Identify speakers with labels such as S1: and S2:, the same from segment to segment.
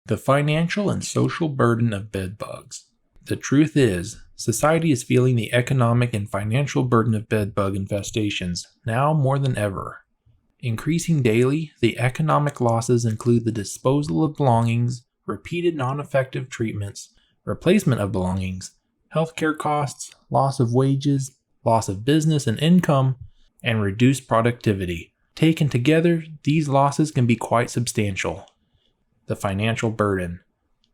S1: The financial and social burden of bed bugs. The truth is, society is feeling the economic and financial burden of bed bug infestations now more than ever. Increasing daily, the economic losses include the disposal of belongings, repeated non-effective treatments, replacement of belongings, healthcare costs, loss of wages, loss of business and income, and reduced productivity. Taken together, these losses can be quite substantial. The financial burden.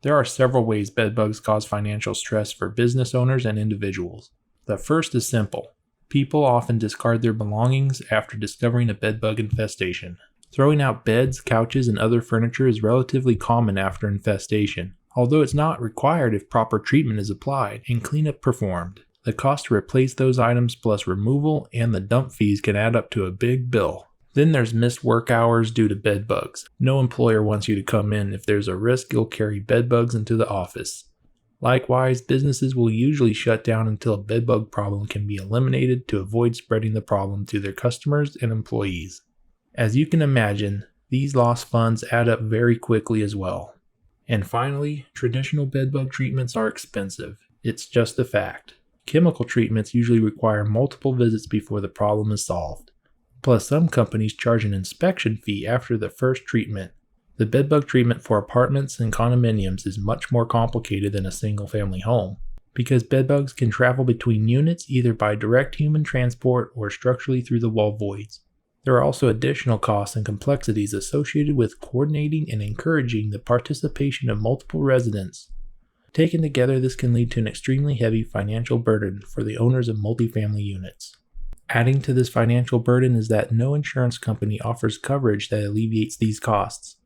S1: There are several ways bedbugs cause financial stress for business owners and individuals. The first is simple. People often discard their belongings after discovering a bedbug infestation. Throwing out beds, couches, and other furniture is relatively common after infestation, although it's not required if proper treatment is applied and cleanup performed. The cost to replace those items plus removal and the dump fees can add up to a big bill. Then there's missed work hours due to bed bugs. No employer wants you to come in if there's a risk you'll carry bed bugs into the office. Likewise, businesses will usually shut down until a bed bug problem can be eliminated to avoid spreading the problem to their customers and employees. As you can imagine, these lost funds add up very quickly as well. And finally, traditional bed bug treatments are expensive. It's just a fact. Chemical treatments usually require multiple visits before the problem is solved. Plus, some companies charge an inspection fee after the first treatment. The bedbug treatment for apartments and condominiums is much more complicated than a single-family home, because bedbugs can travel between units either by direct human transport or structurally through the wall voids. There are also additional costs and complexities associated with coordinating and encouraging the participation of multiple residents. Taken together, this can lead to an extremely heavy financial burden for the owners of multifamily units. Adding to this financial burden is that no insurance company offers coverage that alleviates these costs.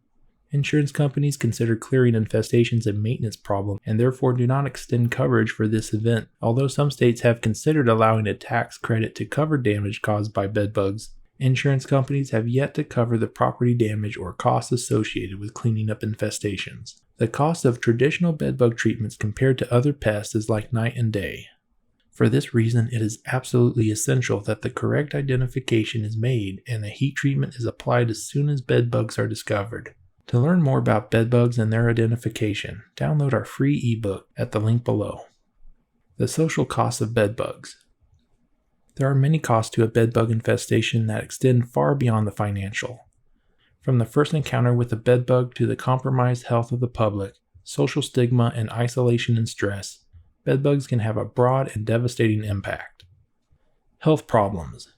S1: Insurance companies consider clearing infestations a maintenance problem and therefore do not extend coverage for this event. Although some states have considered allowing a tax credit to cover damage caused by bedbugs, insurance companies have yet to cover the property damage or costs associated with cleaning up infestations. The cost of traditional bedbug treatments compared to other pests is like night and day. For this reason, it is absolutely essential that the correct identification is made and a heat treatment is applied as soon as bedbugs are discovered. To learn more about bedbugs and their identification, download our free ebook at the link below. The social costs of bedbugs. There are many costs to a bedbug infestation that extend far beyond the financial. From the first encounter with a bedbug to the compromised health of the public, social stigma and isolation and stress, bedbugs can have a broad and devastating impact. Health problems.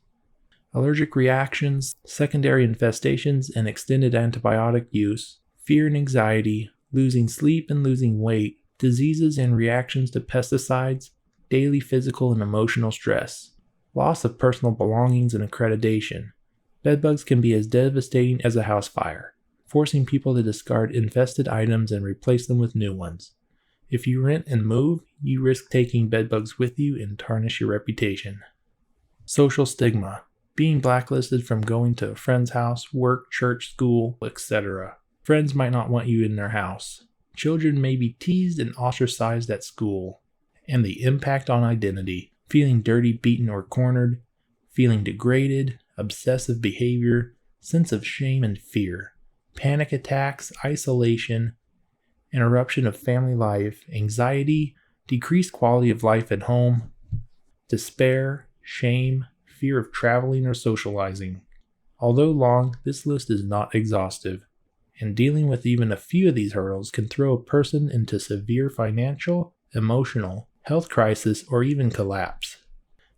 S1: Allergic reactions, secondary infestations and extended antibiotic use, fear and anxiety, losing sleep and losing weight, diseases and reactions to pesticides, daily physical and emotional stress, loss of personal belongings and accreditation. Bedbugs can be as devastating as a house fire, forcing people to discard infested items and replace them with new ones. If you rent and move, you risk taking bedbugs with you and tarnish your reputation. Social stigma. Being blacklisted from going to a friend's house, work, church, school, etc. Friends might not want you in their house. Children may be teased and ostracized at school. And the impact on identity. Feeling dirty, beaten, or cornered. Feeling degraded, obsessive behavior, sense of shame and fear. Panic attacks, isolation, interruption of family life, anxiety, decreased quality of life at home, despair, shame, fear of traveling or socializing. Although long, this list is not exhaustive, and dealing with even a few of these hurdles can throw a person into severe financial, emotional, health crisis, or even collapse.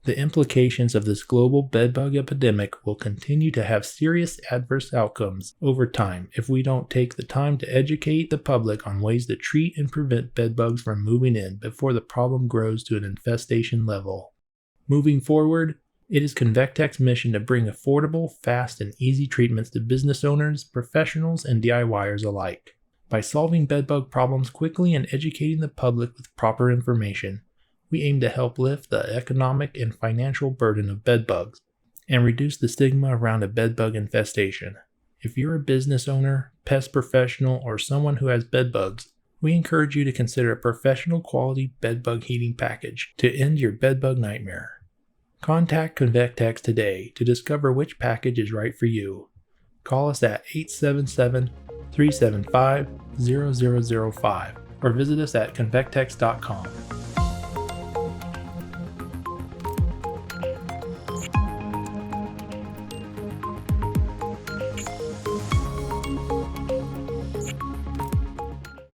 S1: The implications of this global bedbug epidemic will continue to have serious adverse outcomes over time if we don't take the time to educate the public on ways to treat and prevent bedbugs from moving in before the problem grows to an infestation level. Moving forward, it is Convectech's mission to bring affordable, fast, and easy treatments to business owners, professionals, and DIYers alike. By solving bedbug problems quickly and educating the public with proper information, we aim to help lift the economic and financial burden of bedbugs and reduce the stigma around a bedbug infestation. If you're a business owner, pest professional, or someone who has bedbugs, we encourage you to consider a professional quality bedbug heating package to end your bedbug nightmare. Contact Convectech today to discover which package is right for you. Call us at 877 375 0005 or visit us at convectex.com.